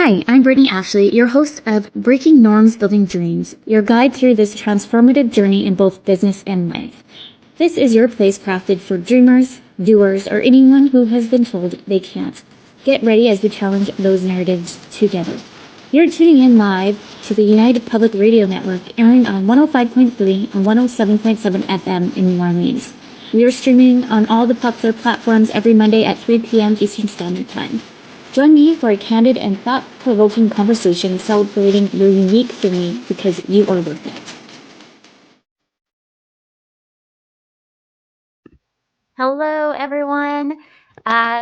Hi, I'm Brittney Ashley, your host of Breaking Norms, Building Dreams, your guide through this transformative journey in both business and life. This is your place crafted for dreamers, doers, or anyone who has been told they can't. Get ready as we challenge those narratives together. You're tuning in live to the United Public Radio Network, airing on 105.3 and 107.7 FM in New Orleans. We are streaming on all the popular platforms every Monday at 3 p.m. Eastern Standard Time. Join me for a candid and thought-provoking conversation celebrating your unique journey because you are worth it. Hello, everyone.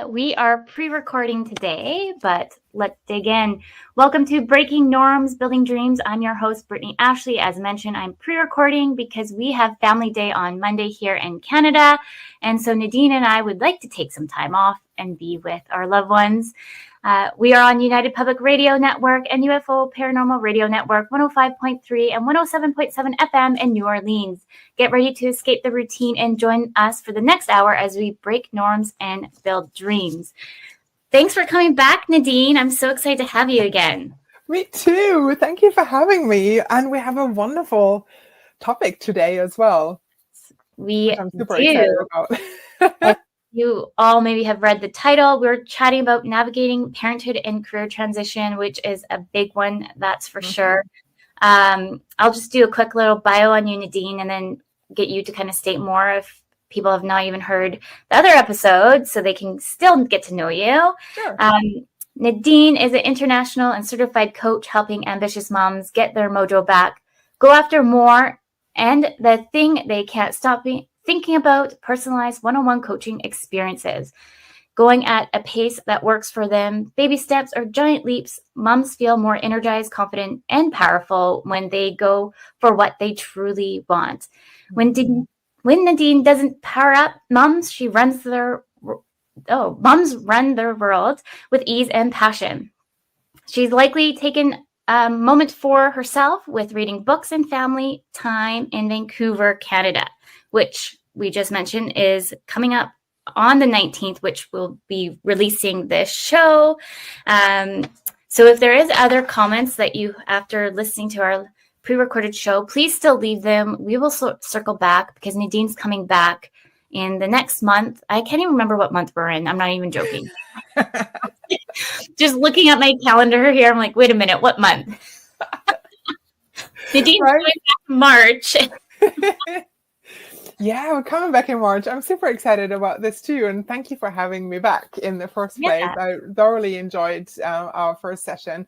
We are pre-recording today, but let's dig in. Welcome to Breaking Norms, Building Dreams. I'm your host, Brittney Ashley. As mentioned, I'm pre-recording because we have Family Day on Monday here in Canada. And so Nadine and I would like to take some time off and be with our loved ones. We are on United Public Radio Network and UFO Paranormal Radio Network, 105.3 and 107.7 FM in New Orleans. Get ready to escape the routine and join us for the next hour as we break norms and build dreams. Thanks for coming back, Nadine. I'm so excited to have you again. Me too. Thank you for having me. And we have a wonderful topic today as well. Which I'm super excited about. You all maybe have read the title. We're chatting about navigating parenthood and career transition, which is a big one, that's for sure. I'll just do a quick little bio on you, Nadine, and then get you to kind of state more if people have not even heard the other episodes, so they can still get to know you. Sure. Nadine is an international and certified coach helping ambitious moms get their mojo back, go after more, and the thing they can't stop thinking about, personalized one-on-one coaching experiences. Going at a pace that works for them, baby steps or giant leaps, moms feel more energized, confident, and powerful when they go for what they truly want. When Nadine doesn't power up, moms run their world with ease and passion. She's likely taken a moment for herself with reading books and family time in Vancouver, Canada, which we just mentioned is coming up on the 19th, which will be releasing this show. So if there is other comments that you, after listening to our pre-recorded show, please still leave them. We will circle back because Nadine's coming back in the next month. I can't even remember what month we're in. I'm not even joking. Just looking at my calendar here, I'm like, wait a minute, what month? Nadine's going back in March. Yeah, we're coming back in March. I'm super excited about this too. And thank you for having me back in the first place. I thoroughly enjoyed our first session.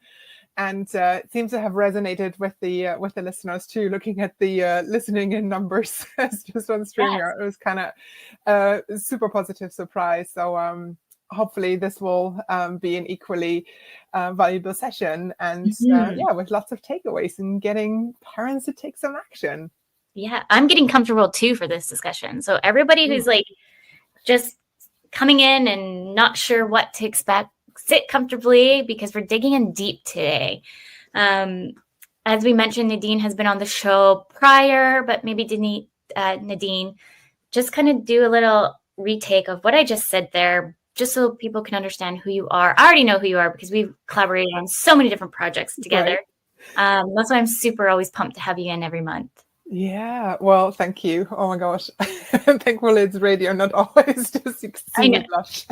And it seems to have resonated with the listeners too. Looking at the listening in numbers just on StreamYard, it was kind of a super positive surprise. So hopefully this will be an equally valuable session, and with lots of takeaways and getting parents to take some action. Yeah, I'm getting comfortable too for this discussion. So everybody who's like just coming in and not sure what to expect, sit comfortably because we're digging in deep today. As we mentioned, Nadine has been on the show prior, but maybe Nadine, just kind of do a little retake of what I just said there, just so people can understand who you are. I already know who you are because we've collaborated on so many different projects together. Right. That's why I'm super always pumped to have you in every month. Yeah, well, thank you. Oh my gosh. Thankfully it's radio, not always just see me blush.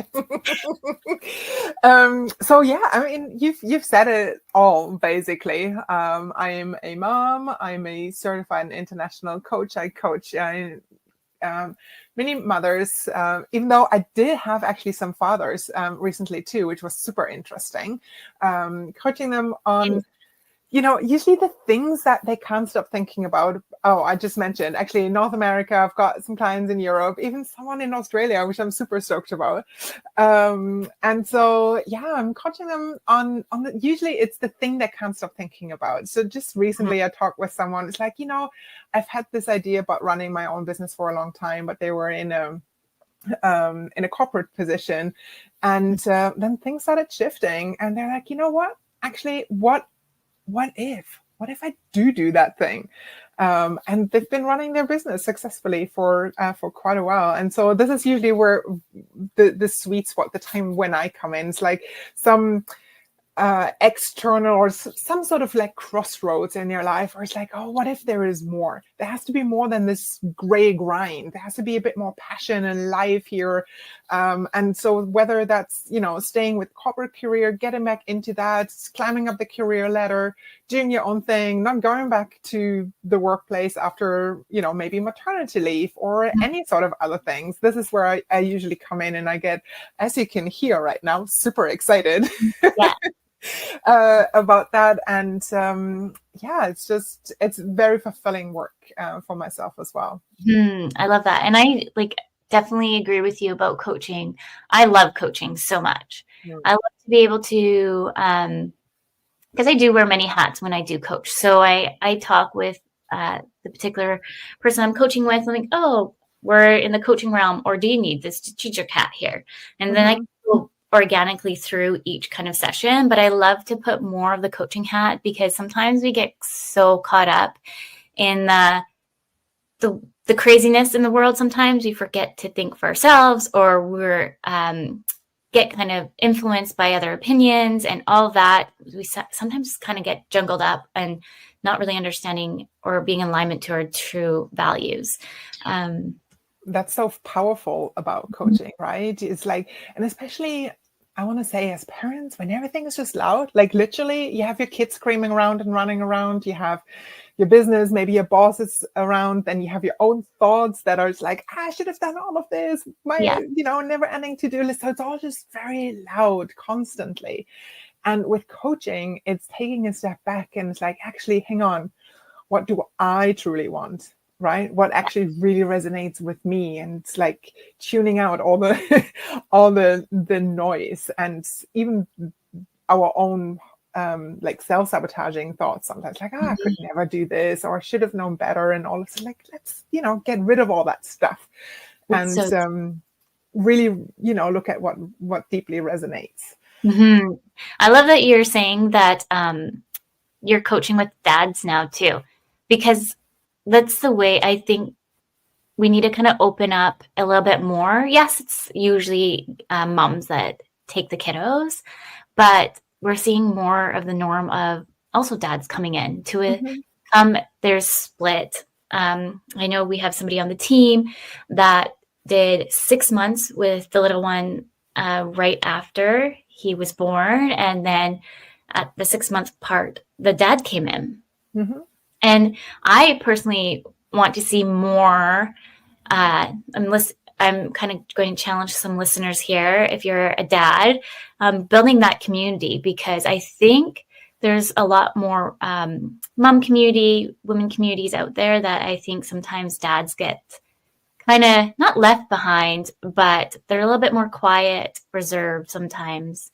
So yeah, I mean, you've said it all basically. I'm a mom. I'm a certified international coach. I coach many mothers, even though I did have actually some fathers recently too, which was super interesting. Coaching them on usually the things that they can't stop thinking about. Oh, I just mentioned, actually in North America, I've got some clients in Europe, even someone in Australia, which I'm super stoked about. And so, I'm coaching them on usually it's the thing they can't stop thinking about. So just recently I talked with someone, it's like, I've had this idea about running my own business for a long time, but they were in a corporate position. And then things started shifting and they're like, you know what, actually, what if I do that thing? And they've been running their business successfully for quite a while. And so this is usually where the sweet spot, the time when I come in. It's like some external or some sort of like crossroads in your life where it's like, oh, what if there is more? There has to be more than this gray grind. There has to be a bit more passion and life here. And so whether that's, you know, staying with corporate career, getting back into that, climbing up the career ladder, doing your own thing, not going back to the workplace after, you know, maybe maternity leave or any sort of other things. This is where I usually come in, and I get, as you can hear right now, super excited. Yeah. About that. And yeah, it's very fulfilling work for myself as well. I love that. And I definitely agree with you about coaching. I love coaching so much. I love to be able to, because I do wear many hats when I do coach. So I talk with the particular person I'm coaching with. I'm like, oh, we're in the coaching realm, or do you need this strategic hat here? And then I go organically through each kind of session. But I love to put more of the coaching hat, because sometimes we get so caught up in the craziness in the world. Sometimes we forget to think for ourselves, or we're get kind of influenced by other opinions and all that. We sometimes kind of get jungled up and not really understanding or being in alignment to our true values. That's so powerful about coaching, right? It's like, and especially I want to say as parents, when everything is just loud, like literally you have your kids screaming around and running around, you have your business, maybe your boss is around, then you have your own thoughts that are like, I should have done all of this, you know, never ending to-do list. So it's all just very loud constantly. And with coaching, it's taking a step back and it's like, actually, hang on, what do I truly want? Right? What actually really resonates with me? And it's like tuning out all the all the noise, and even our own like self-sabotaging thoughts sometimes, like, I could never do this, or I should have known better, and all of this. Like, let's, you know, get rid of all that stuff. That's and really, you know, look at what deeply resonates. I love that you're saying that you're coaching with dads now too, because that's the way I think we need to kind of open up a little bit more. Yes, it's usually moms that take the kiddos, but we're seeing more of the norm of also dads coming in to it. There's split. I know we have somebody on the team that did 6 months with the little one right after he was born. And then at the 6-month part, the dad came in. And I personally want to see more, unless I'm kind of going to challenge some listeners here, if you're a dad, building that community, because I think there's a lot more mom community, women communities out there that I think sometimes dads get kind of not left behind, but they're a little bit more quiet, reserved sometimes.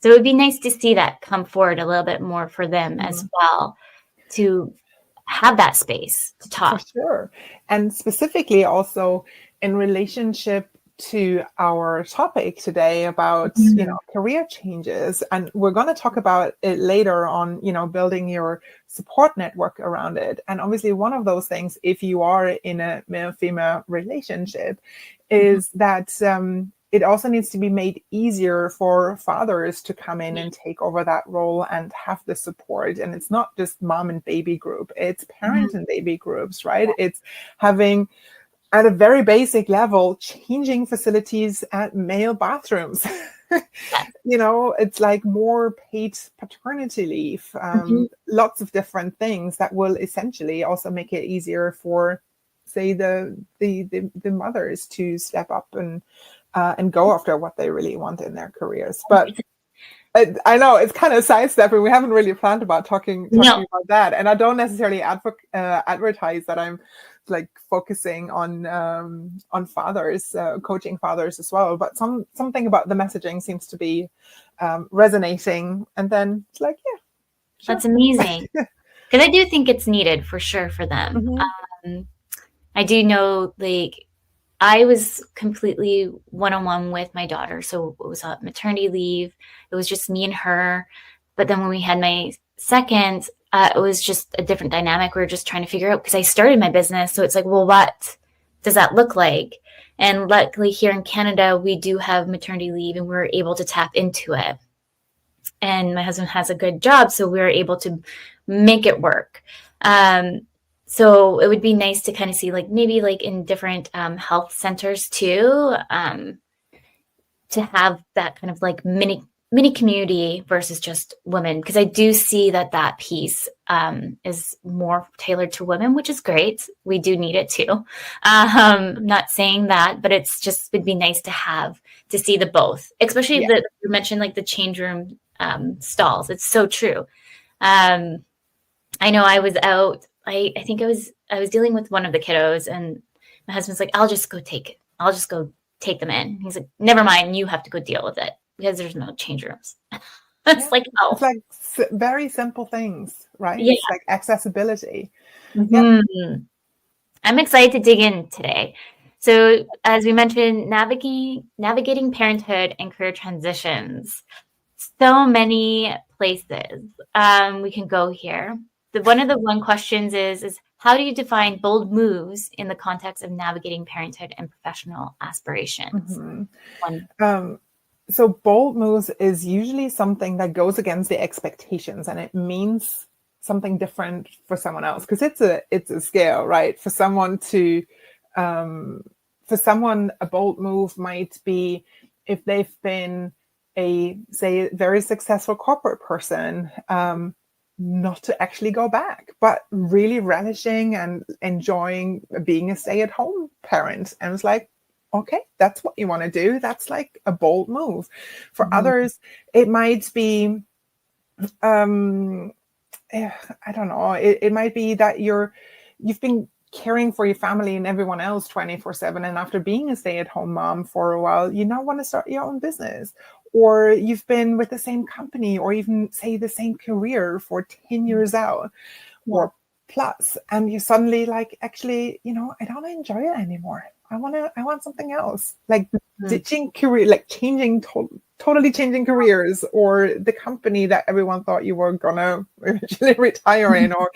So it would be nice to see that come forward a little bit more for them as well, to have that space to talk. For sure. And specifically also in relationship to our topic today about, you know, career changes. And we're going to talk about it later on, you know, building your support network around it. And obviously one of those things, if you are in a male-female relationship, is that it also needs to be made easier for fathers to come in and take over that role and have the support. And it's not just mom and baby group, it's parent and baby groups, right? It's having, at a very basic level, changing facilities at male bathrooms. You know, it's like more paid paternity leave, lots of different things that will essentially also make it easier for, say, the mothers to step up and go after what they really want in their careers. But I know it's kind of sidestepping. We haven't really planned about talking about that, and I don't necessarily advertise that I'm like focusing on fathers, coaching fathers as well. But something about the messaging seems to be resonating, and then it's like, yeah, sure. That's amazing, because I do think it's needed for sure for them. I do know, like, I was completely one-on-one with my daughter. So it was a maternity leave. It was just me and her. But then when we had my second, it was just a different dynamic. We were just trying to figure out, because I started my business. So it's like, well, what does that look like? And luckily here in Canada, we do have maternity leave, and we were able to tap into it. and my husband has a good job, so we were able to make it work. So it would be nice to kind of see, like, maybe like in different health centers too, to have that kind of like mini community versus just women, because I do see that piece is more tailored to women, which is great. We do need it too. I'm not saying that, but it's just would be nice to have to see the both, especially that you mentioned like the change room stalls. It's so true. I know I was out. I think I was dealing with one of the kiddos, and my husband's like, I'll just go take them in. He's like, never mind, you have to go deal with it because there's no change rooms. It's like, oh. It's like very simple things, right? Yeah. It's like accessibility. Mm-hmm. I'm excited to dig in today. So as we mentioned, navigating parenthood and career transitions. So many places we can go here. One of the questions is how do you define bold moves in the context of navigating parenthood and professional aspirations? So bold moves is usually something that goes against the expectations, and it means something different for someone else, because it's a scale, right? For someone a bold move might be if they've been a very successful corporate person, not to actually go back, but really relishing and enjoying being a stay-at-home parent. And it's like, okay, that's what you want to do. That's like a bold move. For others, it might be, I don't know, it might be that you've been caring for your family and everyone else 24/7. And after being a stay-at-home mom for a while, you now want to start your own business. Or you've been with the same company or even say the same career for 10 years out or plus. And you suddenly like, actually, I don't enjoy it anymore. I want something else, like ditching career, like totally changing careers, or the company that everyone thought you were gonna eventually retire in, or,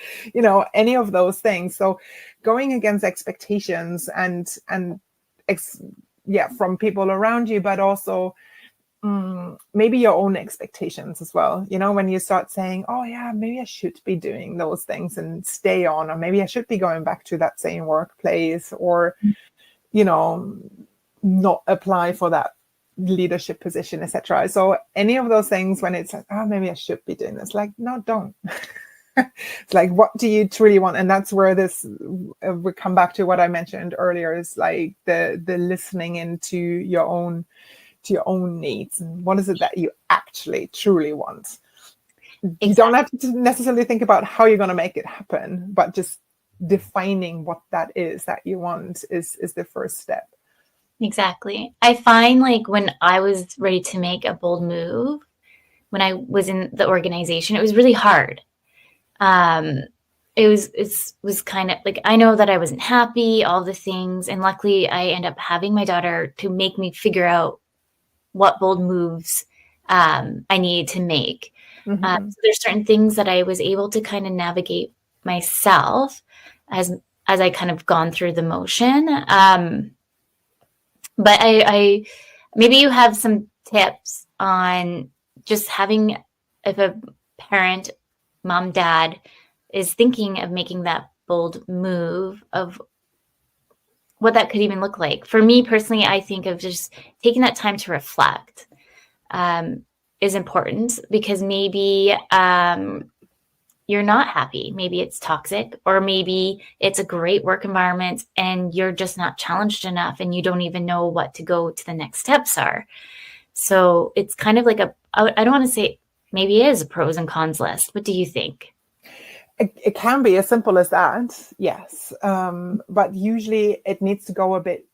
any of those things. So going against expectations and from people around you, but also maybe your own expectations as well. When you start saying, oh yeah, maybe I should be doing those things and stay on, or maybe I should be going back to that same workplace, or not apply for that leadership position, etc. So any of those things, when it's like, oh, maybe I should be doing this, like, no, don't. It's like, what do you truly want? And that's where this we come back to what I mentioned earlier, is like the listening into your own needs, and what is it that you actually truly want. Exactly. You don't have to necessarily think about how you're going to make it happen, but just defining what that is that you want is the first step. Exactly. I find like when I was ready to make a bold move, when I was in the organization, it was really hard. It was kind of like, I know that I wasn't happy, all the things. And luckily I end up having my daughter to make me figure out what bold moves I needed to make. So there's certain things that I was able to kind of navigate myself as I kind of gone through the motion. But I maybe you have some tips on just having, if a parent, mom, dad is thinking of making that bold move, of what that could even look like. For me personally, I think of just taking that time to reflect is important, because maybe you're not happy. Maybe it's toxic, or maybe it's a great work environment and you're just not challenged enough and you don't even know what to go to the next steps are. So it's kind of like I don't want to say, maybe it is a pros and cons list. What do you think? It can be as simple as that, yes. But usually it needs to go a bit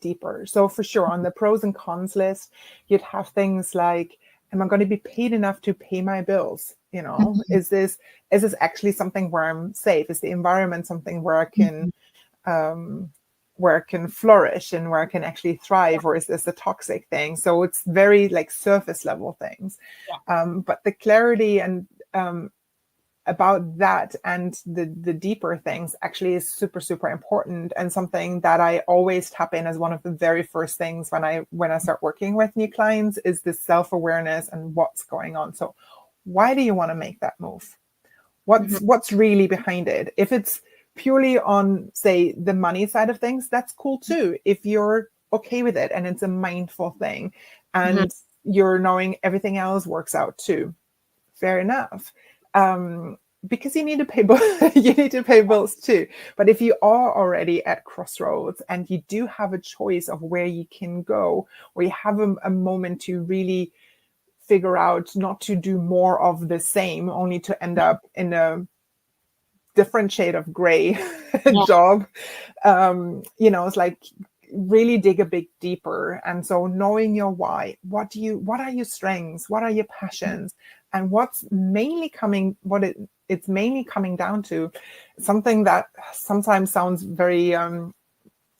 deeper. So for sure, on the pros and cons list, you'd have things like, am I going to be paid enough to pay my bills? Is this actually something where I'm safe? Is the environment something where I can flourish and where I can actually thrive, or is this a toxic thing? So it's very like surface level things. But the clarity and about that and the deeper things actually is super, super important, and something that I always tap in as one of the very first things when I start working with new clients is the self-awareness and what's going on. So why do you want to make that move? What's really behind it? If it's purely on, say, the money side of things, that's cool too. If you're okay with it and it's a mindful thing and you're knowing everything else works out too, fair enough. Because you need to pay you need to pay bills too. But if you are already at crossroads and you do have a choice of where you can go, or you have a moment to really figure out not to do more of the same, only to end up in a different shade of gray job, it's like really dig a bit deeper. And so knowing your why, what are your strengths, what are your passions, and what's mainly coming, it's mainly coming down to, something that sometimes sounds very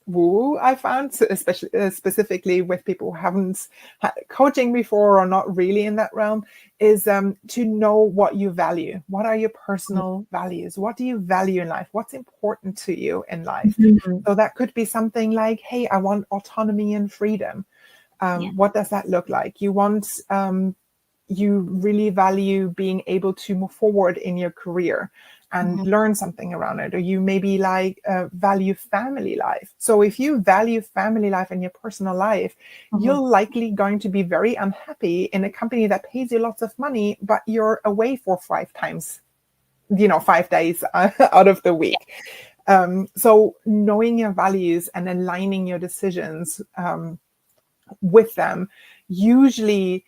woo, I found, especially specifically with people who haven't had coaching before or not really in that realm, is to know what you value. What are your personal values? What do you value in life? What's important to you in life? So that could be something like, hey, I want autonomy and freedom. What does that look like? You really value being able to move forward in your career and learn something around it. Or you maybe value family life. So if you value family life in your personal life, you're likely going to be very unhappy in a company that pays you lots of money, but you're away for 5 days out of the week. So knowing your values and aligning your decisions with them usually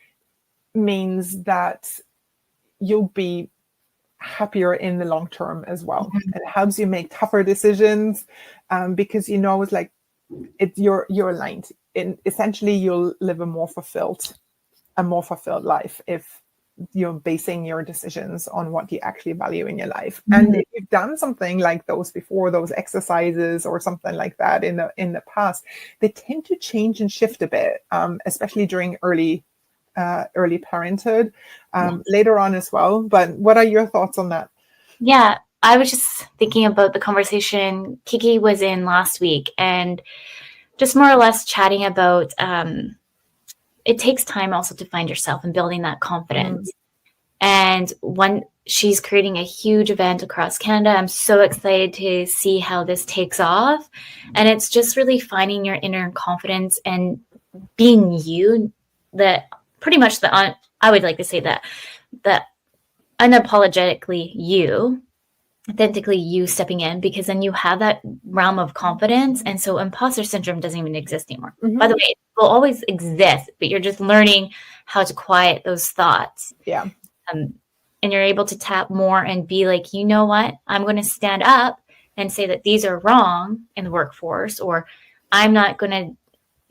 means that you'll be happier in the long term as well. It helps you make tougher decisions because it's like you're aligned. Essentially, you'll live a more fulfilled life if you're basing your decisions on what you actually value in your life. And if you've done something like those before, those exercises or something like that in the past, they tend to change and shift a bit, especially during early parenthood, later on as well. But what are your thoughts on that? Yeah, I was just thinking about the conversation Kiki was in last week, and just more or less chatting about it takes time also to find yourself and building that confidence. And when she's creating a huge event across Canada, I'm so excited to see how this takes off. And it's just really finding your inner confidence and being you, that pretty much I would like to say that unapologetically you, authentically you stepping in, because then you have that realm of confidence. And so imposter syndrome doesn't even exist anymore. By the way, it will always exist, but you're just learning how to quiet those thoughts. Yeah. And you're able to tap more and be like, you know what, I'm going to stand up and say that these are wrong in the workforce, or I'm not going to,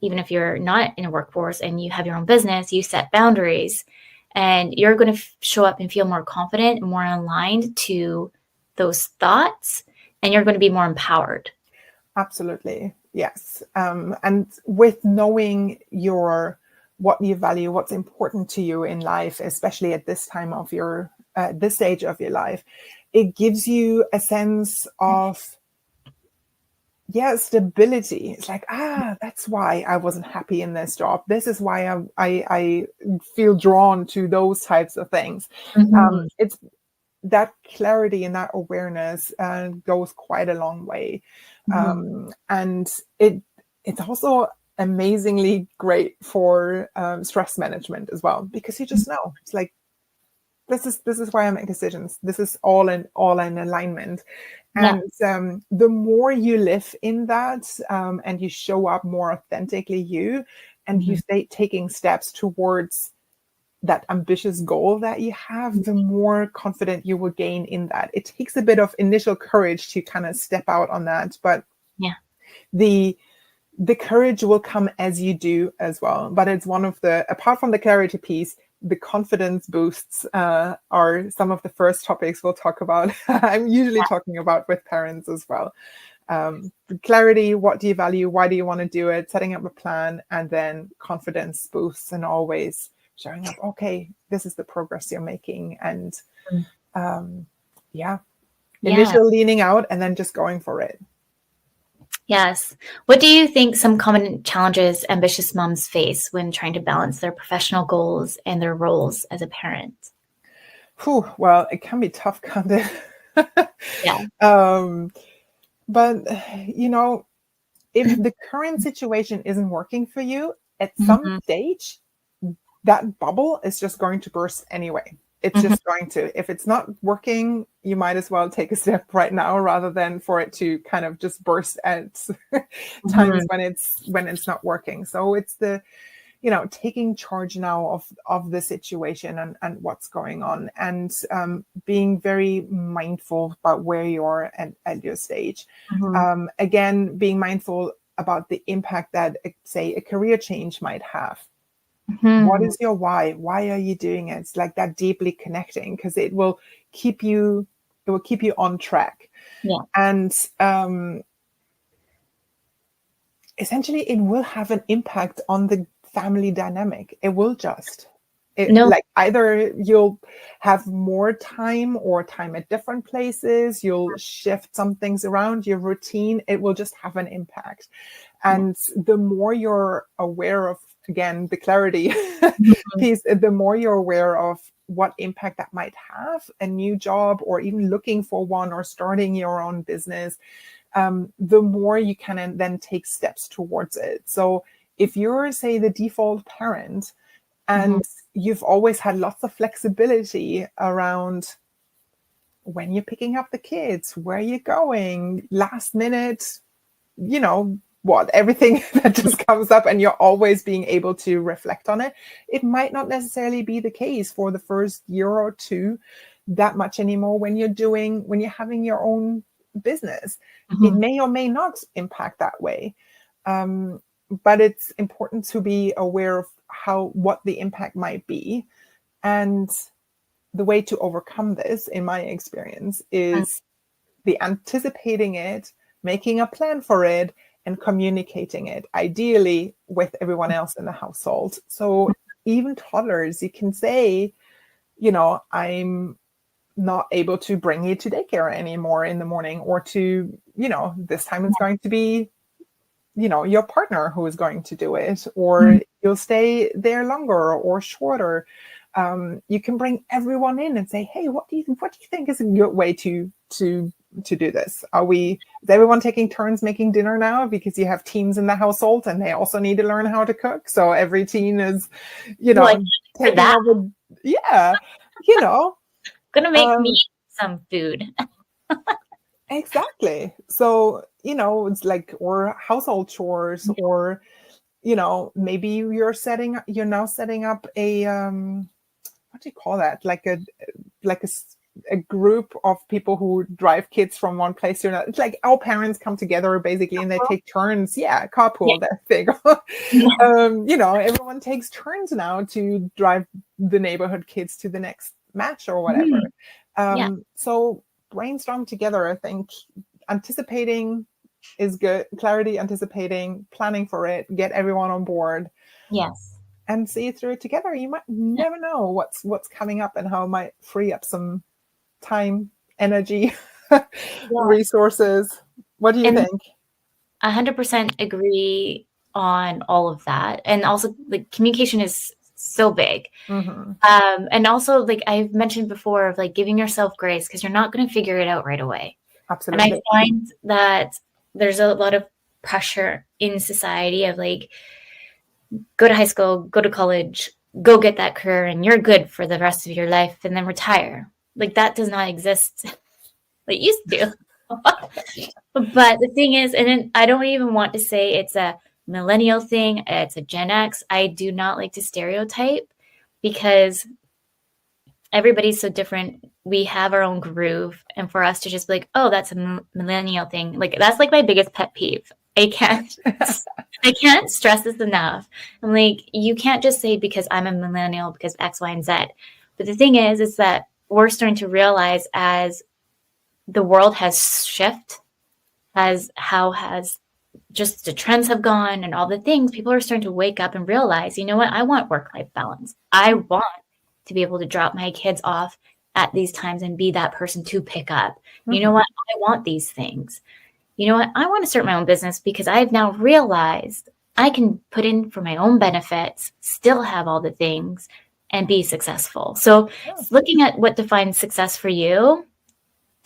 even if you're not in a workforce and you have your own business, you set boundaries and you're going to show up and feel more confident and more aligned to those thoughts, and you're going to be more empowered. Absolutely. Yes. And with knowing what you value, what's important to you in life, especially at this time of this stage of your life, it gives you a sense of stability. It's like, that's why I wasn't happy in this job. This is why I feel drawn to those types of things. It's that clarity and that awareness goes quite a long way. And it's also amazingly great for stress management as well, because you just know, it's like, this is why I make decisions. This is all in alignment. And the more you live in that and you show up more authentically you, and you stay taking steps towards that ambitious goal that you have, the more confident you will gain in that. It takes a bit of initial courage to kind of step out on that, but the courage will come as you do as well. But it's one of apart from the clarity piece, the confidence boosts are some of the first topics we'll talk about. I'm usually talking about with parents as well. Clarity, what do you value? Why do you want to do it? Setting up a plan, and then confidence boosts, and always showing up, okay, this is the progress you're making. And Yeah. Yeah. Initial leaning out and then just going for it. Yes. What do you think some common challenges ambitious moms face when trying to balance their professional goals and their roles as a parent? Whew, well, it can be tough, can't it? Yeah. But, you know, if the current situation isn't working for you, at some Mhm. stage, that bubble is just going to burst anyway. It's Mhm. just going to. If it's not working, you might as well take a step right now rather than for it to kind of just burst at times Mhm. when it's not working. So it's the, taking charge now of the situation and what's going on, and being very mindful about where you are at your stage. Mhm. Again, being mindful about the impact that, say, a career change might have. What Mhm. is your why? Why are you doing it? It's like that deeply connecting, because it will keep you on track. Yeah. And essentially it will have an impact on the family dynamic. It will just No. like either you'll have more time or time at different places, you'll shift some things around your routine, it will just have an impact. Yeah. And the more you're aware of, again, the clarity Mhm. piece, the more you're aware of what impact that might have, a new job or even looking for one or starting your own business, the more you can then take steps towards it. So if you're, say, the default parent Mhm. and you've always had lots of flexibility around when you're picking up the kids, where you're going, last minute, everything that just comes up, and you're always being able to reflect on it, it might not necessarily be the case for the first year or two that much anymore when you're having your own business. It Mhm. may or may not impact that way. um, but it's important to be aware of what the impact might be. And the way to overcome this, in my experience, is the anticipating it, making a plan for it, and communicating it, ideally with everyone else in the household. So even toddlers, you can say, I'm not able to bring you to daycare anymore in the morning, or to, this time it's going to be, your partner who is going to do it, or Mhm. you'll stay there longer or shorter. You can bring everyone in and say, hey, what do you think is a good way to do this? Is everyone taking turns making dinner now, because you have teens in the household and they also need to learn how to cook? So every teen is, Like for taking that, over. Yeah, you know, gonna make me um, some food. exactly. So, it's like, or household chores, or, maybe you're now setting up a, what do you call that? Like a group of people who drive kids from one place to another. It's like all parents come together basically and they take turns. Yeah, Yeah. carpool, that thing. Everyone takes turns now to drive the neighborhood kids to the next match or whatever. Mhm. Yeah. So brainstorm together. I think anticipating is good. Clarity, anticipating, planning for it, get everyone on board, Yes. and see it through together. You might never know what's coming up and how it might free up some time, energy, Yeah. resources. What do you And think? 100% agree on all of that. And also, like, communication is so big. Mm-hmm. And also, like I've mentioned before, of like giving yourself grace, because you're not going to figure it out right away. And I Absolutely. find that there's a lot of pressure in society of like, go to high school, go to college, go get that career, and you're good for the rest of your life, and then retire. Like that does not exist like it used to. But the thing is, and then I don't even want to say it's a millennial thing, it's a Gen X. I do not like to stereotype, because everybody's so different. We have our own groove. And for us to just be like, oh, that's a millennial thing, like that's like my biggest pet peeve. I can't stress this enough. I'm like, you can't just say because I'm a millennial because X, Y, and Z. But the thing is that we're starting to realize, as the world has shifted, as how has just the trends have gone and all the things, people are starting to wake up and realize, you know what, I want work-life balance. I want to be able to drop my kids off at these times and be that person to pick up. Mm-hmm. You know what? I want these things. You know what? I want to start my own business because I've now realized I can put in for my own benefits, still have all the things, and be successful. So looking at what defines success for you,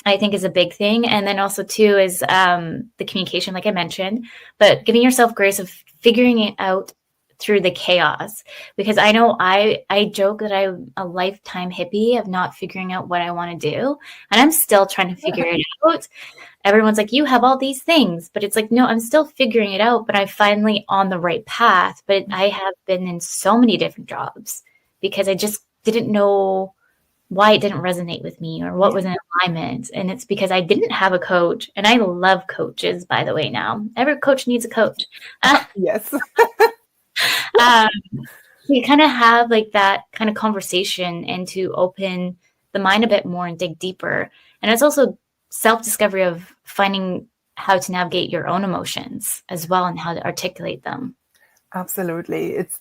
I think is a big thing. And then also too is the communication, like I mentioned, but giving yourself grace of figuring it out through the chaos. Because I know I joke that I'm a lifetime hippie of not figuring out what I want to do. And I'm still trying to figure it out. Everyone's like, you have all these things, but it's like, no, I'm still figuring it out, but I'm finally on the right path. But I have been in so many different jobs because I just didn't know why it didn't resonate with me or what was in alignment. And it's because I didn't have a coach. And I love coaches, by the way, now. Every coach needs a coach. Yes. You kind of have like that kind of conversation and to open the mind a bit more and dig deeper. And it's also self-discovery of finding how to navigate your own emotions as well and how to articulate them. Absolutely. It's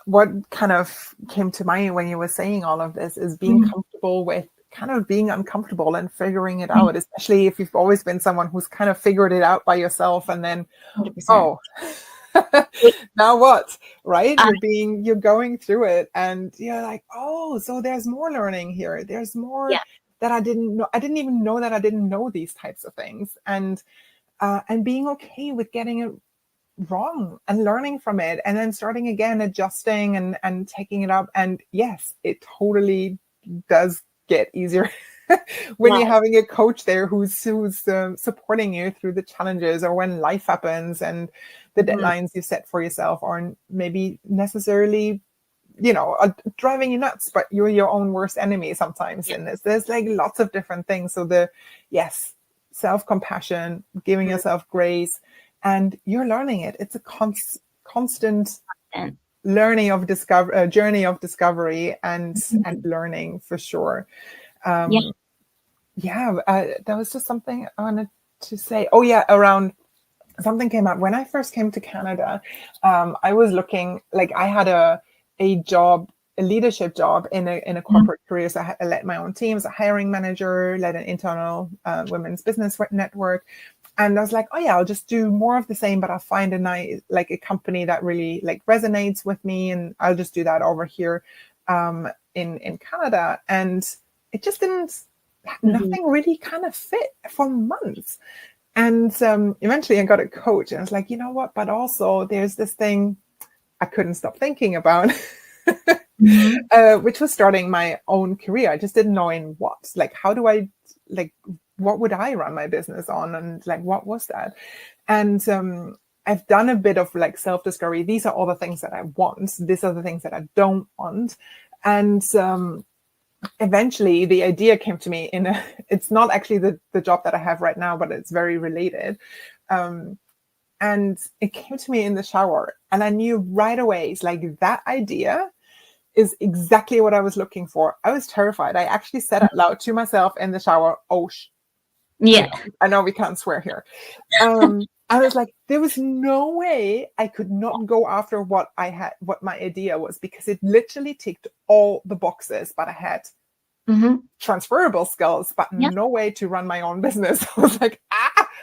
what kind of came to mind when you were saying all of this is being comfortable with kind of being uncomfortable and figuring it out, especially if you've always been someone who's kind of figured it out by yourself and then, 100%. now what, right? You're going through it and you're like, oh, so there's more learning here. There's more that I didn't know. I didn't even know that I didn't know these types of things. And being okay with getting it wrong and learning from it and then starting again, adjusting and taking it up. And yes, it totally does get easier when you're having a coach there who's supporting you through the challenges or when life happens and the deadlines you set for yourself aren't maybe necessarily, driving you nuts, but you're your own worst enemy sometimes in this. There's like lots of different things. So self-compassion, giving yourself grace, and you're learning it. It's a constant journey of discovery and learning for sure. That was just something I wanted to say. Oh yeah, around something came up when I first came to Canada. I was looking, like I had a leadership job in a corporate career. So I led my own teams, a hiring manager, led an internal women's business network. And I was like, oh yeah, I'll just do more of the same, but I'll find a company that really like resonates with me. And I'll just do that over here in Canada. And it just nothing really kind of fit for months. And eventually I got a coach and I was like, you know what? But also there's this thing I couldn't stop thinking about, which was starting my own career. I just didn't know in what, like, how do I, like, what would I run my business on? And like, what was that? And I've done a bit of like self-discovery. These are all the things that I want. These are the things that I don't want. And eventually the idea came to me it's not actually the job that I have right now, but it's very related. And it came to me in the shower and I knew right away, it's like that idea is exactly what I was looking for. I was terrified. I actually said out loud to myself in the shower, I know we can't swear here. I was like, there was no way I could not go after what my idea was, because it literally ticked all the boxes, but I had transferable skills, but no way to run my own business. I was like,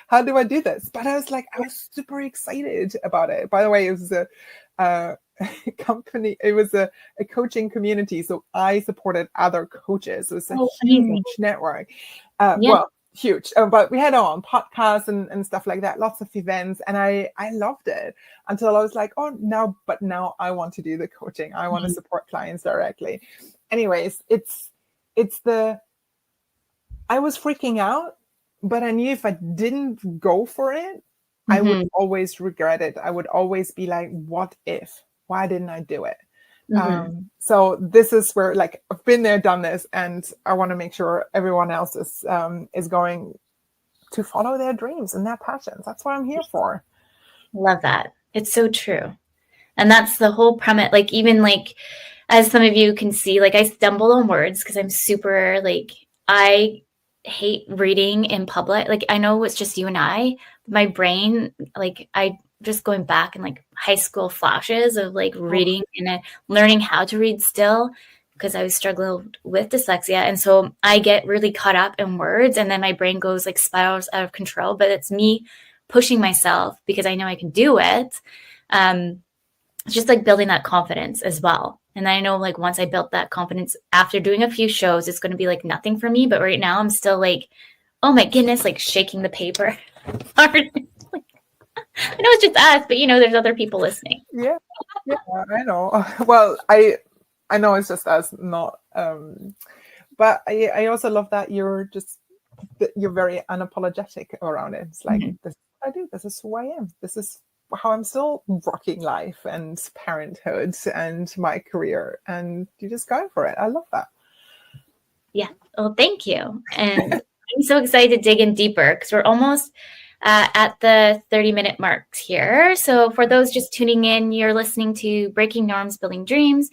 how do I do this? But I was super excited about it. By the way, it was a company, it was a coaching community. So I supported other coaches. So it's a huge network. Well, huge. But we had our own podcasts and stuff like that, lots of events. And I loved it until I was like, now I want to do the coaching. I want to support clients directly. Anyways, I was freaking out, but I knew if I didn't go for it, I would always regret it. I would always be like, what if? Why didn't I do it? So this is where, like, I've been there, done this, and I want to make sure everyone else is going to follow their dreams and their passions. That's what I'm here for. Love that. It's so true. And that's the whole premise. Like, even like, as some of you can see, like I stumble on words because I'm super, like, I hate reading in public. Like, I know it's just you and I, my brain, like, I just going back in like high school flashes of like reading and learning how to read still because I was struggling with dyslexia. And so I get really caught up in words, and then my brain goes like spirals out of control, but it's me pushing myself because I know I can do it. It's just like building that confidence as well. And I know like once I built that confidence after doing a few shows, it's going to be like nothing for me. But right now I'm still like, oh my goodness, like shaking the paper. I know it's just us, but there's other people listening. Yeah, I know. Well, I know it's just us, not. But I also love that you're very unapologetic around it. It's like, this is what I do. This is who I am. This is how I'm still rocking life and parenthood and my career, and you just go for it. I love that. Yeah. Well, thank you. And I'm so excited to dig in deeper because we're almost at the 30-minute marks here. So for those just tuning in, you're listening to Breaking Norms, Building Dreams.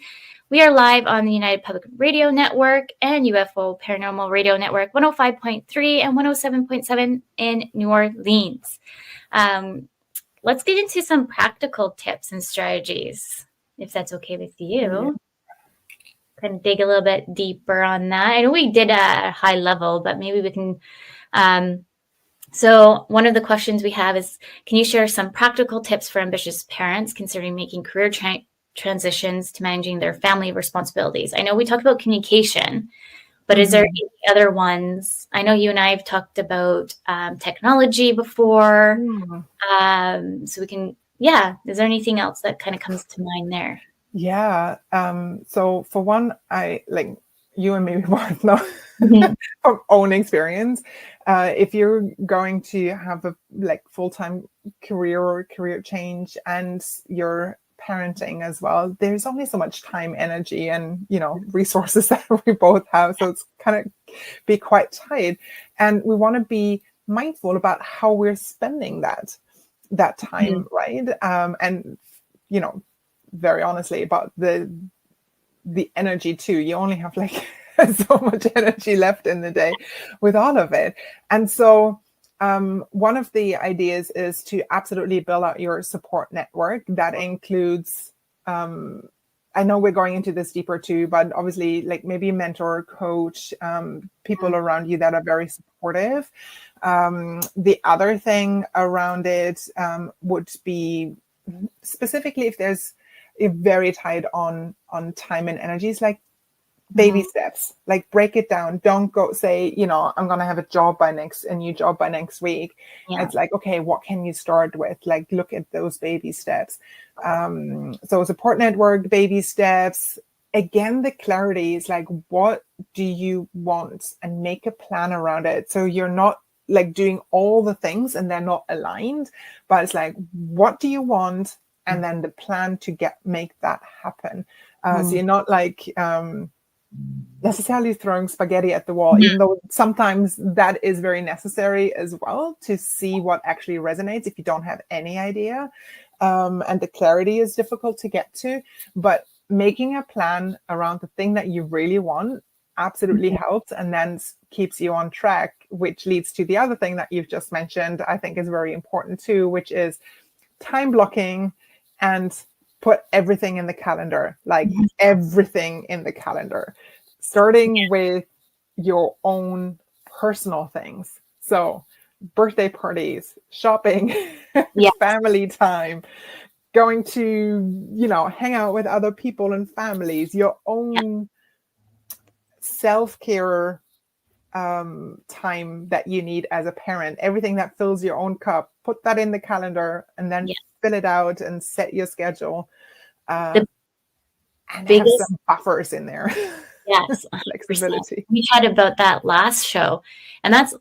We are live on the United Public Radio Network and UFO Paranormal Radio Network 105.3 and 107.7 in New Orleans. Let's get into some practical tips and strategies, if that's okay with you. Yeah. Kind of dig a little bit deeper on that. I know we did a high level, but maybe we can. So one of the questions we have is, can you share some practical tips for ambitious parents considering making career transitions to managing their family responsibilities? I know we talked about communication, but is there any other ones? I know you and I have talked about technology before. So we can, is there anything else that kind of comes to mind there? Yeah. So for one, I like you and me both know from own experience. If you're going to have a full-time career or career change and you're parenting as well, there's only so much time, energy, and resources that we both have. So it's kind of be quite tight, and we want to be mindful about how we're spending that time, right? And very honestly about the energy too. You only have so much energy left in the day with all of it. And so one of the ideas is to absolutely build out your support network. That includes, I know we're going into this deeper too, but obviously maybe a mentor, coach, people around you that are very supportive. The other thing around it would be specifically if very tight on time and energies, baby steps, break it down. Don't go say, I'm going to have a new job by next week. Yeah. It's okay, what can you start with? Look at those baby steps. So support network, baby steps. Again, the clarity is what do you want, and make a plan around it. So you're not doing all the things and they're not aligned, but it's what do you want? And then the plan to make that happen. So you're not necessarily throwing spaghetti at the wall, even though sometimes that is very necessary as well to see what actually resonates if you don't have any idea. And the clarity is difficult to get to, but making a plan around the thing that you really want absolutely helps, and then keeps you on track, which leads to the other thing that you've just mentioned, I think is very important too, which is time blocking and put everything in the calendar, everything in the calendar, starting with your own personal things. So birthday parties, shopping, family time, going to, hang out with other people and families, your own self-care time that you need as a parent, everything that fills your own cup, put that in the calendar and then fill it out and set your schedule, and have some buffers in there. Yes, flexibility. We chatted about that last show, and that's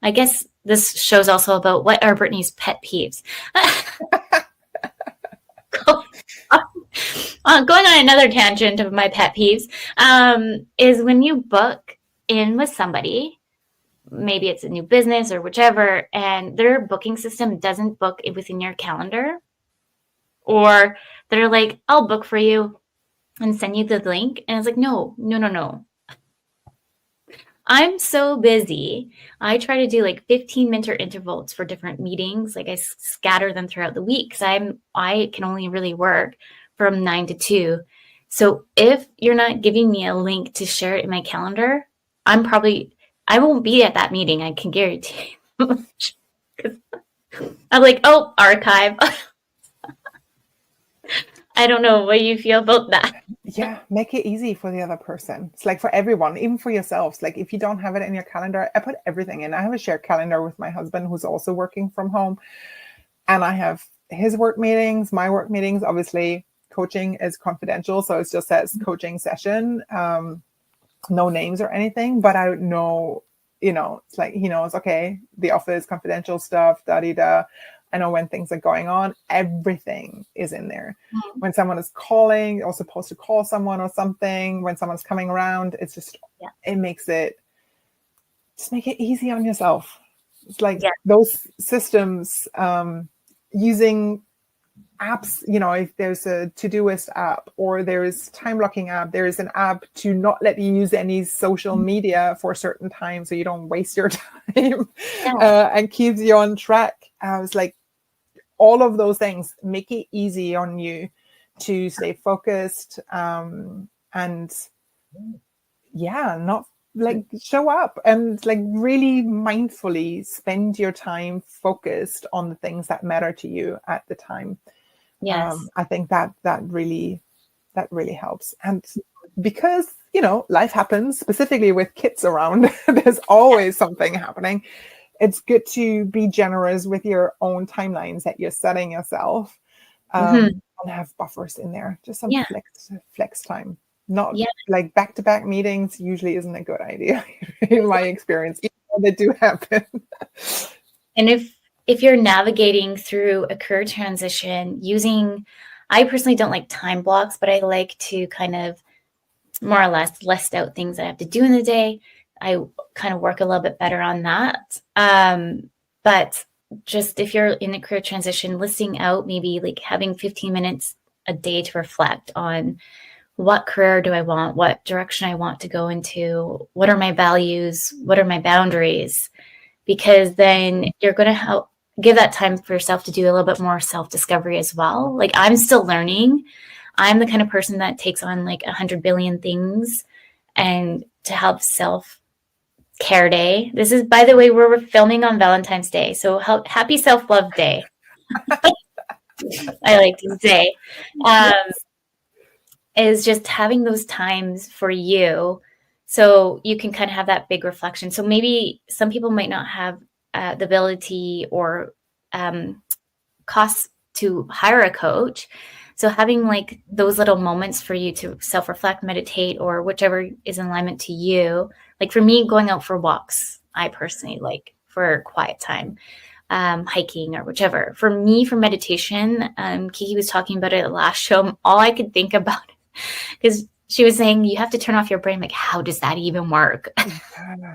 I guess this show's also about what are Brittney's pet peeves. Going on another tangent of my pet peeves, is when you book in with somebody, maybe it's a new business or whichever, and their booking system doesn't book it within your calendar, or they're like, I'll book for you and send you the link. And it's no. I'm so busy. I try to do 15-minute intervals for different meetings. I scatter them throughout the week because I can only really work from 9 to 2. So if you're not giving me a link to share it in my calendar, I won't be at that meeting. I can guarantee you. I'm like, oh, archive. I don't know what you feel about that. Yeah, make it easy for the other person. It's like for everyone, even for yourselves. Like if you don't have it in your calendar, I put everything in. I have a shared calendar with my husband who's also working from home. And I have his work meetings, my work meetings. Obviously, coaching is confidential. So it just says coaching session, no names or anything. But I know, it's like he knows, okay, the office, confidential stuff, da-di-da. I know when things are going on. Everything is in there. Mm-hmm. When someone is calling or supposed to call someone or something, when someone's coming around, it's just, it makes it, just make it easy on yourself. It's like those systems, using apps, if there's a Todoist app or there's time blocking app, there is an app to not let you use any social media for a certain time so you don't waste your time and keeps you on track. I was like, all of those things make it easy on you to stay focused and not like show up and like really mindfully spend your time focused on the things that matter to you at the time. Yes. I think that really helps. And because, life happens, specifically with kids around, there's always something happening. It's good to be generous with your own timelines that you're setting yourself and have buffers in there, just some flex time. Not like back-to-back meetings usually isn't a good idea in my experience, even though they do happen. And if you're navigating through a career transition I personally don't like time blocks, but I like to kind of more or less list out things I have to do in the day. I kind of work a little bit better on that. But just if you're in a career transition, listing out maybe like having 15 minutes a day to reflect on what career do I want, what direction I want to go into, what are my values, what are my boundaries, because then you're going to give that time for yourself to do a little bit more self-discovery as well. Like I'm still learning. I'm the kind of person that takes on like 100 billion things, and to help self-care day. This is, by the way, we're filming on Valentine's Day. So happy self-love day. I like to say. Is just having those times for you so you can kind of have that big reflection. So maybe some people might not have the ability or costs to hire a coach. So having like those little moments for you to self-reflect, meditate, or whichever is in alignment to you. Like for me, going out for walks, I personally like for quiet time, hiking or whichever. For me, for meditation, Kiki was talking about it at the last show. All I could think about, because she was saying you have to turn off your brain. Like, how does that even work?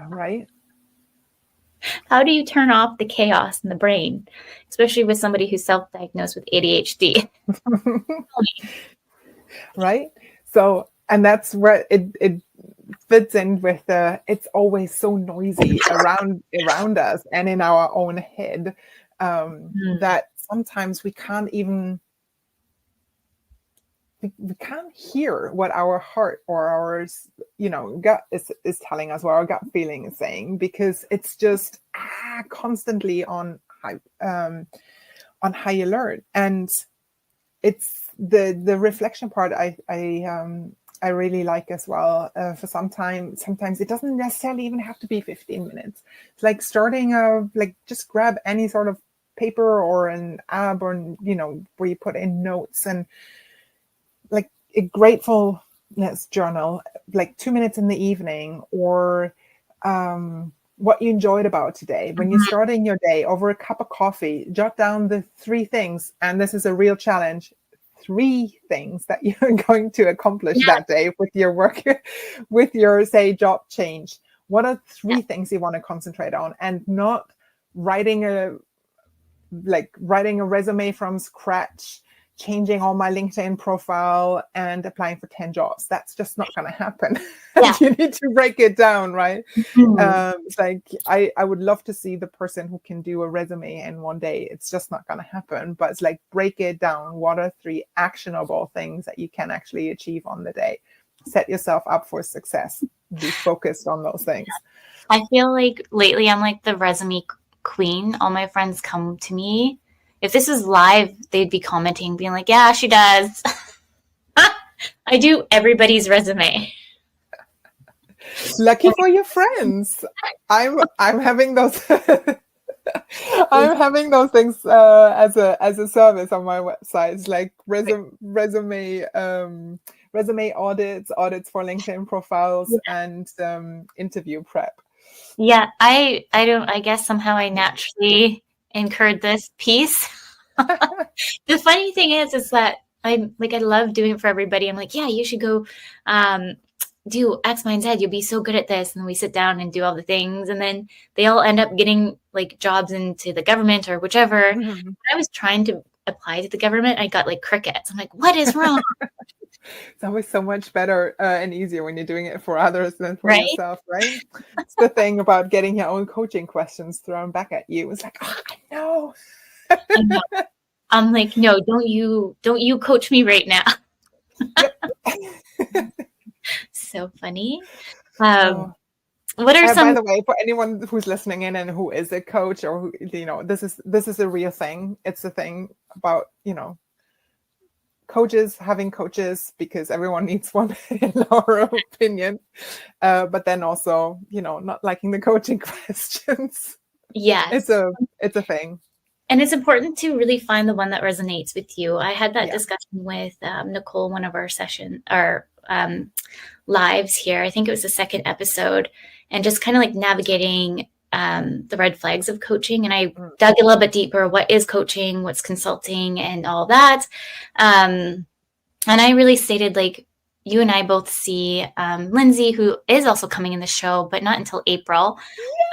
Right. How do you turn off the chaos in the brain, especially with somebody who's self-diagnosed with ADHD? Right. So, and that's where it fits in with it's always so noisy around us and in our own head that sometimes we can't hear what our heart or our gut is telling us, what our gut feeling is saying, because it's just constantly on how you learn. And it's the reflection part I really like as well. For sometimes it doesn't necessarily even have to be 15 minutes. It's like starting just grab any sort of paper or an app or where you put in notes and like a gratefulness journal, like 2 minutes in the evening, or what you enjoyed about today. When you're starting your day over a cup of coffee, jot down the 3 things, and this is a real challenge, 3 things that you're going to accomplish that day with your work, with your, say, job change. What are 3 things you want to concentrate on, and not writing a resume from scratch, changing all my LinkedIn profile and applying for 10 jobs. That's just not going to happen. Yeah. You need to break it down, right? Mm-hmm. It's like, I would love to see the person who can do a resume in one day. It's just not going to happen. But it's like, break it down. What are 3 actionable things that you can actually achieve on the day? Set yourself up for success. Be focused on those things. I feel like lately I'm like the resume queen. All my friends come to me. If this was live, they'd be commenting, being like, yeah, she does. I do everybody's resume. Lucky for your friends. I'm having those I'm having those things as a service on my website. It's like resume audits for LinkedIn profiles, and interview prep. Yeah, I guess somehow I naturally incurred this piece. The funny thing is that I love doing it for everybody. I'm like, yeah, you should go do X, Y, and Z. You'll be so good at this. And then we sit down and do all the things. And then they all end up getting like jobs into the government or whichever. Mm-hmm. When I was trying to apply to the government, I got like crickets. I'm like, what is wrong? It's always so much better and easier when you're doing it for others than for Right? yourself, right? It's the thing about getting your own coaching questions thrown back at you. It's like, oh, I know. I know. I'm like, no, don't you coach me right now. Yep. So funny. Oh. What are some? By the way, for anyone who's listening in and who is a coach, or who, this is a real thing. It's a thing about, coaches having coaches, because everyone needs one in our opinion. But then also, not liking the coaching questions. Yes. It's a thing. And it's important to really find the one that resonates with you. I had that discussion with Nicole, one of our lives here. I think it was the second episode, and just kind of like navigating the red flags of coaching. And I dug a little bit deeper. What is coaching? What's consulting? And all that. And I really stated, like, you and I both see Lindsay, who is also coming in the show, but not until April.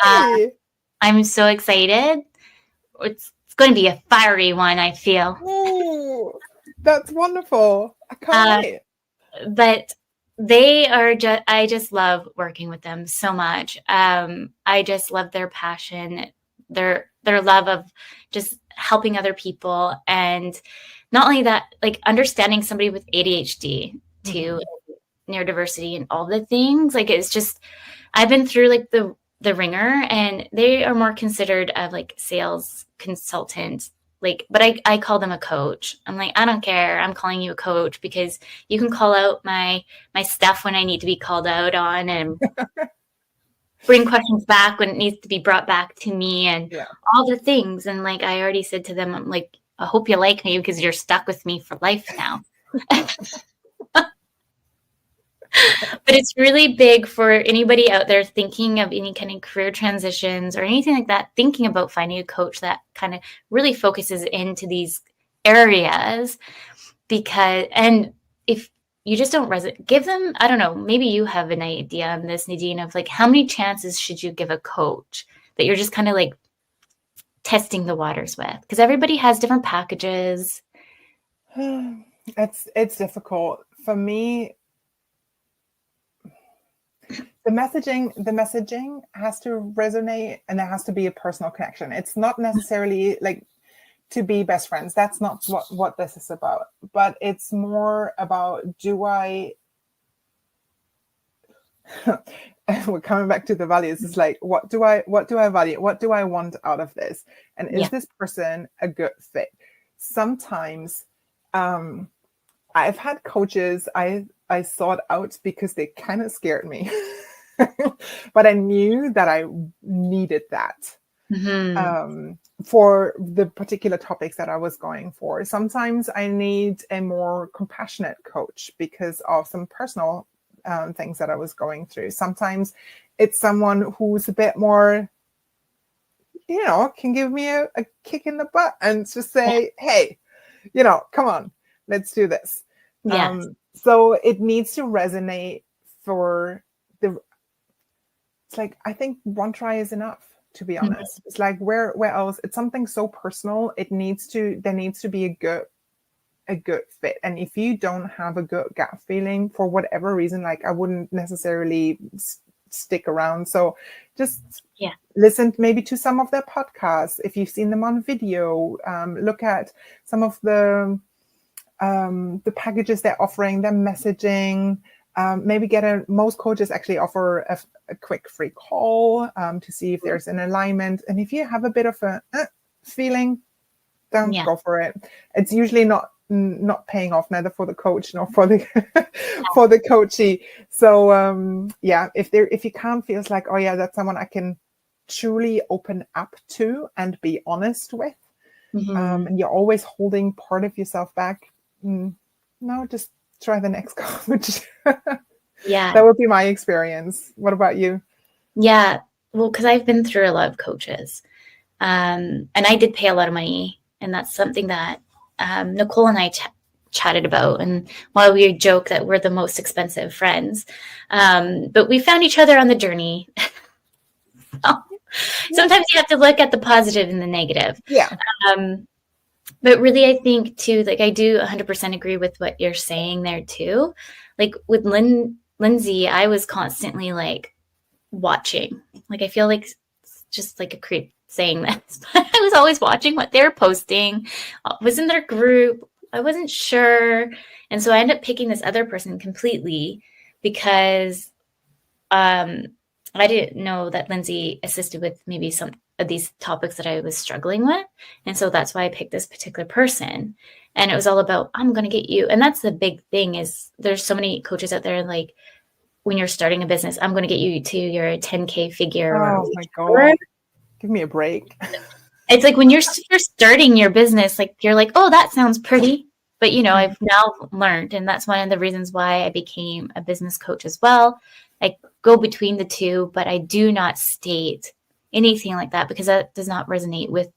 I'm so excited. It's going to be a fiery one, I feel. Ooh, that's wonderful. I can't wait. But they are I just love working with them so much. I just love their passion, their love of just helping other people. And not only that, like understanding somebody with ADHD too, neurodiversity and all the things. Like, it's just, I've been through like the ringer, and they are more considered of like sales consultant, like, but I call them a coach. I'm like, I don't care. I'm calling you a coach because you can call out my stuff when I need to be called out on, and bring questions back when it needs to be brought back to me, and all the things. And like, I already said to them, I'm like, I hope you like me because you're stuck with me for life now. But it's really big for anybody out there thinking of any kind of career transitions or anything like that, thinking about finding a coach that kind of really focuses into these areas. And if you just don't give them, I don't know, maybe you have an idea on this, Nadine, of like, how many chances should you give a coach that you're just kind of like testing the waters with? Because everybody has different packages. It's difficult for me. The messaging has to resonate, and there has to be a personal connection. It's not necessarily like to be best friends. That's not what this is about. But it's more about, we're coming back to the values. It's like, what do I value? What do I want out of this? And is this person a good fit? Sometimes I've had coaches I sought out because they kind of scared me. But I knew that I needed that for the particular topics that I was going for. Sometimes I need a more compassionate coach because of some personal things that I was going through. Sometimes it's someone who's a bit more, can give me a kick in the butt and just say, hey, come on, let's do this. Yes. So it needs to resonate for it's like, I think one try is enough, to be honest. It's like, where else? It's something so personal. There needs to be a good a good fit. And if you don't have a good gut feeling for whatever reason, like I wouldn't necessarily stick around. So just listen maybe to some of their podcasts. If you've seen them on video, look at some of the packages they're offering, their messaging. Maybe most coaches actually offer a quick free call to see if there's an alignment. And if you have a bit of a feeling, don't go for it. It's usually not paying off, neither for the coach nor for the for the coachee. So if you can't feel like, oh yeah, that's someone I can truly open up to and be honest with, and you're always holding part of yourself back, no, just try the next coach. That would be my experience. What about you? Yeah, well, because I've been through a lot of coaches, and I did pay a lot of money, and that's something that Nicole and I chatted about, and while we joke that we're the most expensive friends, but we found each other on the journey. Sometimes you have to look at the positive and the negative. But really, I think too, like I do 100% agree with what you're saying there too. Like with Lindsay, I was constantly like watching. Like I feel like just like a creep saying this, but I was always watching what they're posting. I was in their group. I wasn't sure. And so I ended up picking this other person completely because I didn't know that Lindsay assisted with maybe some of these topics that I was struggling with. And so that's why I picked this particular person. And it was all about, I'm going to get you. And that's the big thing is there's so many coaches out there, like when you're starting a business, I'm going to get you to your 10K figure. Oh my God. Give me a break. It's like when you're starting your business, like you're like, oh, that sounds pretty. But, you know, I've now learned, and that's one of the reasons why I became a business coach as well. I go between the two, but I do not state anything like that because that does not resonate with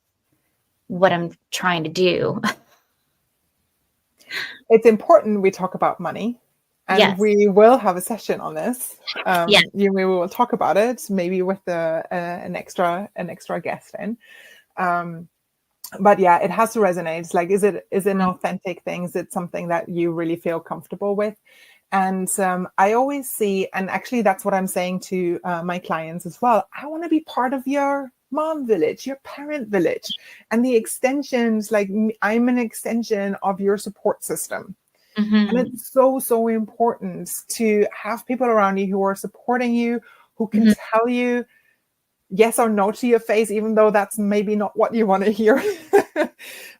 what I'm trying to do. It's important we talk about money, and we will have a session on this. We will talk about it, maybe with an extra guest in. But yeah, it has to resonate. It's like, is it an authentic thing? Is it something that you really feel comfortable with? And I always see, and actually that's what I'm saying to my clients as well. I want to be part of your mom village, your parent village, and the extensions, like I'm an extension of your support system. And it's so important to have people around you who are supporting you, who can tell you yes or no to your face, even though that's maybe not what you want to hear.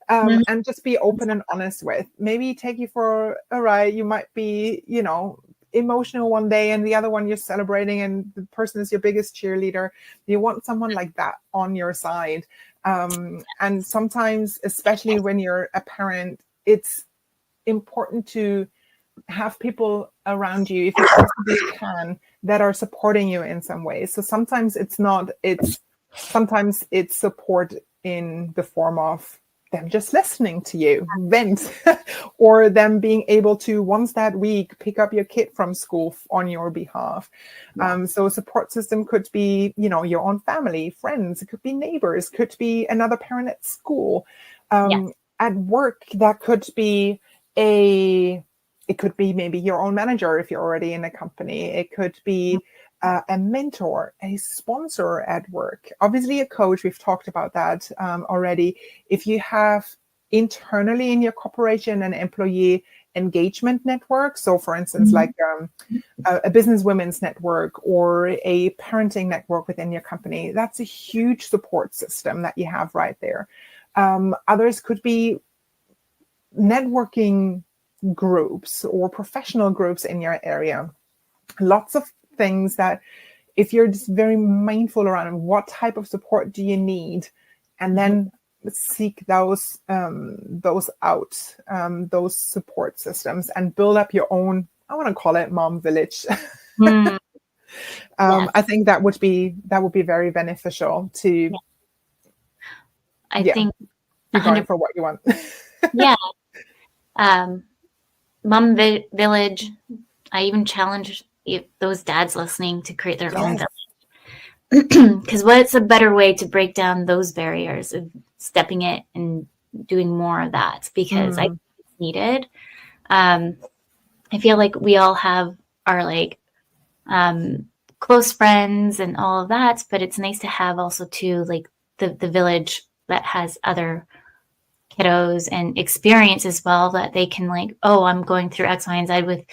And just be open and honest with. Maybe take you for a ride. You might be, you know, emotional one day and the other one you're celebrating and the person is your biggest cheerleader. You want someone like that on your side. And sometimes, especially when you're a parent, it's important to have people around you, if you possibly can, that are supporting you in some ways. So sometimes sometimes it's support in the form of them just listening to you vent, or them being able to once that week pick up your kid from school on your behalf. So a support system could be, you know, your own family, friends, it could be neighbors, could be another parent at school. At work, that could be it could be maybe your own manager if you're already in a company. It could be a mentor, a sponsor at work. Obviously, a coach, we've talked about that already. If you have internally in your corporation an employee engagement network, so for instance, like a business women's network or a parenting network within your company, that's a huge support system that you have right there. Others could be networking groups or professional groups in your area. Lots of things that if you're just very mindful around what type of support do you need, and then seek those out, those support systems, and build up your own, I want to call it mom village. I think that would be very beneficial to I think be going for what you want. Mom village. I even challenge those dads listening to create their own village. Because what's a better way to break down those barriers of stepping it and doing more of that? Because I think it's needed. I feel like we all have our like close friends and all of that, but it's nice to have also too like the village that has other kiddos and experience as well, that they can like, oh, I'm going through X, Y, and Z with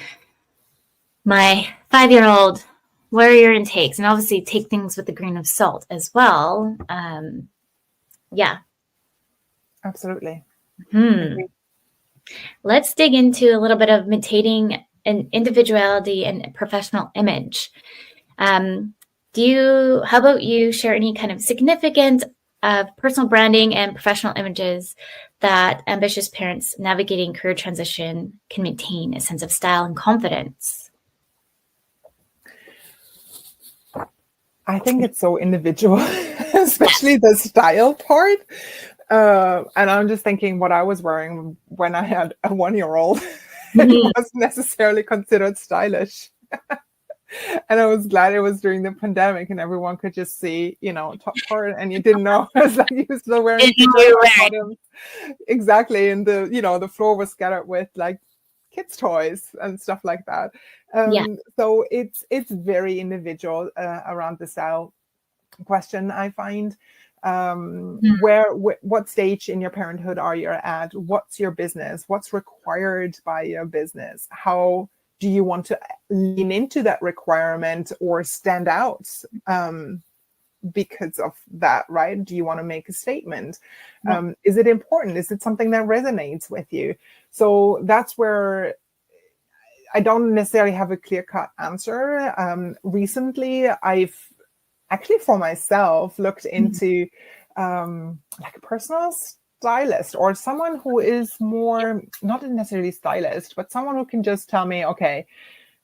my 5-year-old. What are your intakes? And obviously take things with a grain of salt as well. Yeah. Absolutely. Let's dig into a little bit of maintaining an individuality and professional image. How about you share any kind of significant personal branding and professional images that ambitious parents navigating career transition can maintain a sense of style and confidence? I think it's so individual, especially the style part. And I'm just thinking what I was wearing when I had a 1-year-old. It wasn't necessarily considered stylish. And I was glad it was during the pandemic and everyone could just see, top part, and you didn't know. It's like you were still wearing bottoms. Exactly. And the floor was scattered with like kids' toys and stuff like that. So it's very individual around the style question, I find. What stage in your parenthood are you at? What's your business? What's required by your business? How do you want to lean into that requirement or stand out because of that, right? Do you want to make a statement? Is it important? Is it something that resonates with you? So that's where I don't necessarily have a clear-cut answer. Recently, I've actually for myself looked into like a personal stylist or someone who is more, not necessarily stylist, but someone who can just tell me, okay,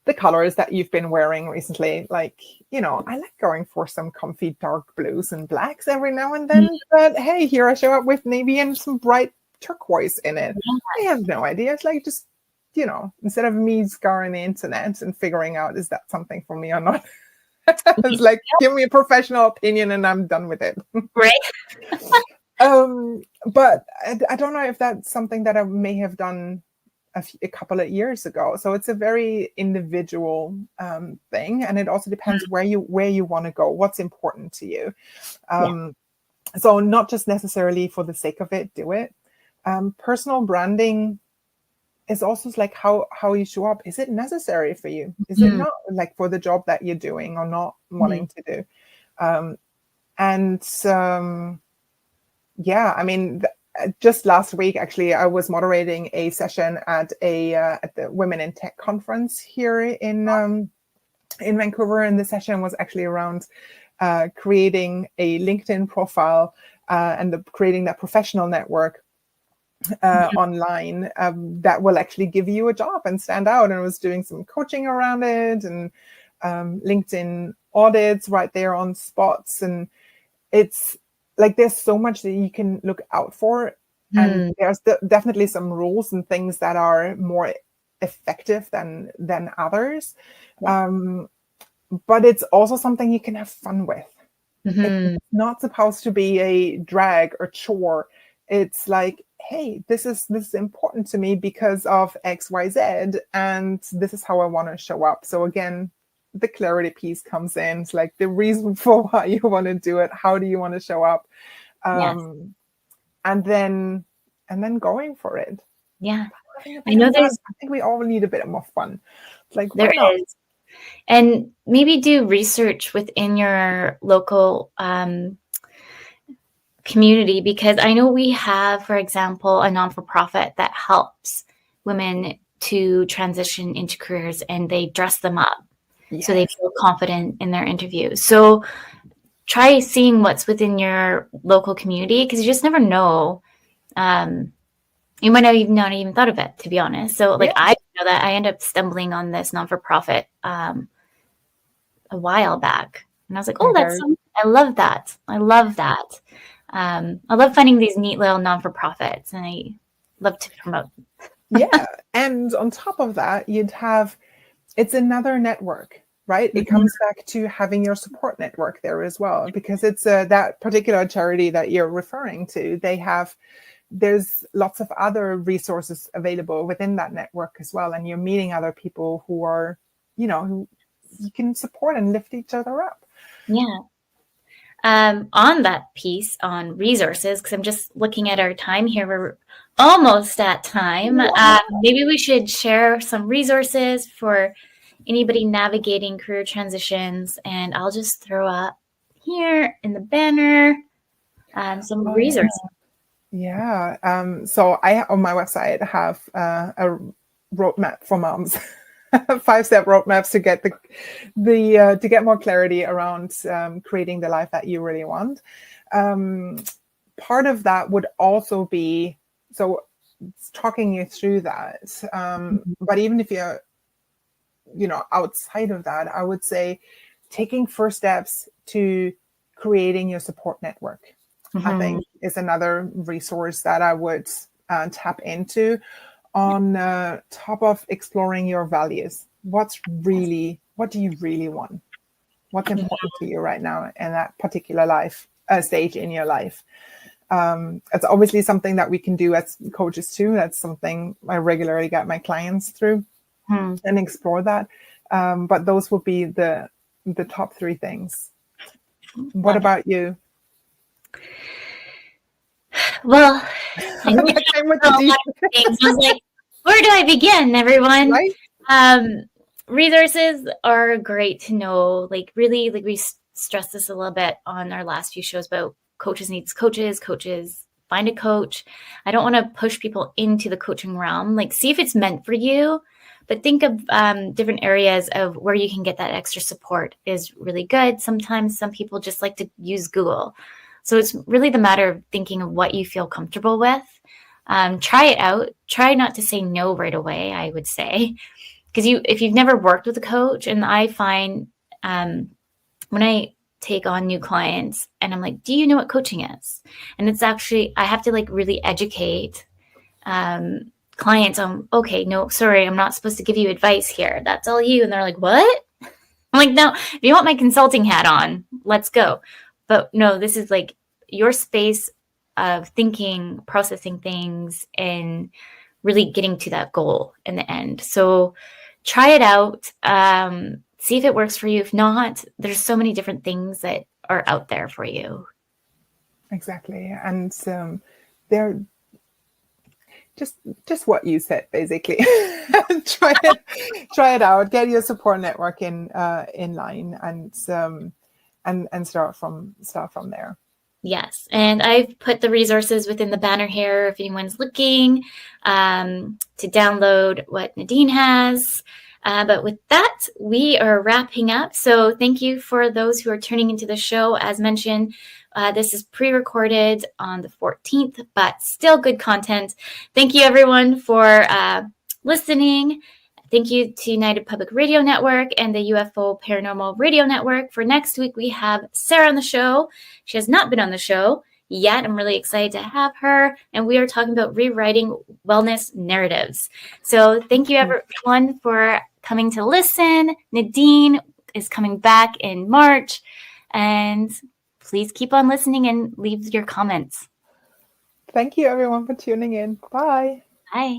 the colors that you've been wearing recently, like, I like going for some comfy dark blues and blacks every now and then, but hey, here I show up with navy and some bright turquoise in it. I have no idea. It's like just, instead of me scouring the internet and figuring out, is that something for me or not? It's like, give me a professional opinion and I'm done with it. Right. But I don't know if that's something that I may have done a couple of years ago. So it's a very individual thing. And it also depends where you want to go, what's important to you. So not just necessarily for the sake of it, do it. Personal branding is also like how you show up. Is it necessary for you? Is it not, like for the job that you're doing or not wanting to do? I mean, just last week, actually, I was moderating a session at the Women in Tech conference here in Vancouver, and the session was actually around creating a LinkedIn profile and creating that professional network online that will actually give you a job and stand out. And I was doing some coaching around it and LinkedIn audits right there on spots. And it's like there's so much that you can look out for. And there's definitely some rules and things that are more effective than others. But it's also something you can have fun with. It's not supposed to be a drag or chore. It's like, hey, this is important to me because of X, Y, Z, and this is how I want to show up. So again, the clarity piece comes in. It's like the reason for why you want to do it. How do you want to show up? And then going for it. Yeah. I think we all need a bit more fun. Like there is. And maybe do research within your local community, because I know we have, for example, a non-for-profit that helps women to transition into careers, and they dress them up so they feel confident in their interviews. So try seeing what's within your local community, because you just never know. You might not even thought of it, to be honest. So like I know that I ended up stumbling on this non-for-profit a while back, and I was like, oh, I love that. I love that. I love finding these neat little non-for-profits, and I love to promote them. And on top of that, it's another network, right? It comes back to having your support network there as well, because it's that particular charity that you're referring to. They have there's lots of other resources available within that network as well. And you're meeting other people who are, who you can support and lift each other up. Yeah. On that piece on resources, because I'm just looking at our time here, we're almost at time. Maybe we should share some resources for anybody navigating career transitions, and I'll just throw up here in the banner some resources. Yeah. So I, on my website, have a roadmap for moms. 5-step roadmaps to get to get more clarity around creating the life that you really want. Part of that would also be talking you through that. But even if you're outside of that, I would say taking first steps to creating your support network. I think is another resource that I would tap into. On top of exploring your values, what do you really want? What's important to you right now in that particular stage in your life? It's obviously something that we can do as coaches too. That's something I regularly get my clients through and explore that. But those would be the top 3 things. What about you? Well, I was like, where do I begin, everyone? Right? Resources are great to know. Like, really, like we stressed this a little bit on our last few shows about coaches needs coaches, find a coach. I don't want to push people into the coaching realm. Like, see if it's meant for you, but think of different areas of where you can get that extra support is really good. Sometimes some people just like to use Google. So it's really the matter of thinking of what you feel comfortable with. Try it out. Try not to say no right away, I would say. Because if you've never worked with a coach, and I find when I take on new clients and I'm like, do you know what coaching is? And it's actually, I have to like really educate clients on, okay, no, sorry, I'm not supposed to give you advice here. That's all you. And they're like, what? I'm like, no, if you want my consulting hat on, let's go. But no, this is like your space of thinking, processing things, and really getting to that goal in the end. So try it out. See if it works for you. If not, there's so many different things that are out there for you. Exactly. And they're just what you said, basically. Try it out, get your support network in line, and start from there. Yes. And I've put the resources within the banner here if anyone's looking to download what Nadine has. But with that, we are wrapping up. So thank you for those who are tuning into the show. As mentioned, this is pre-recorded on the 14th, but still good content. Thank you, everyone, for listening. Thank you to United Public Radio Network and the UFO Paranormal Radio Network. For next week, we have Sarah on the show. She has not been on the show yet. I'm really excited to have her. And we are talking about rewriting wellness narratives. So thank you, everyone, for coming to listen. Nadine is coming back in March. And please keep on listening and leave your comments. Thank you, everyone, for tuning in. Bye. Bye.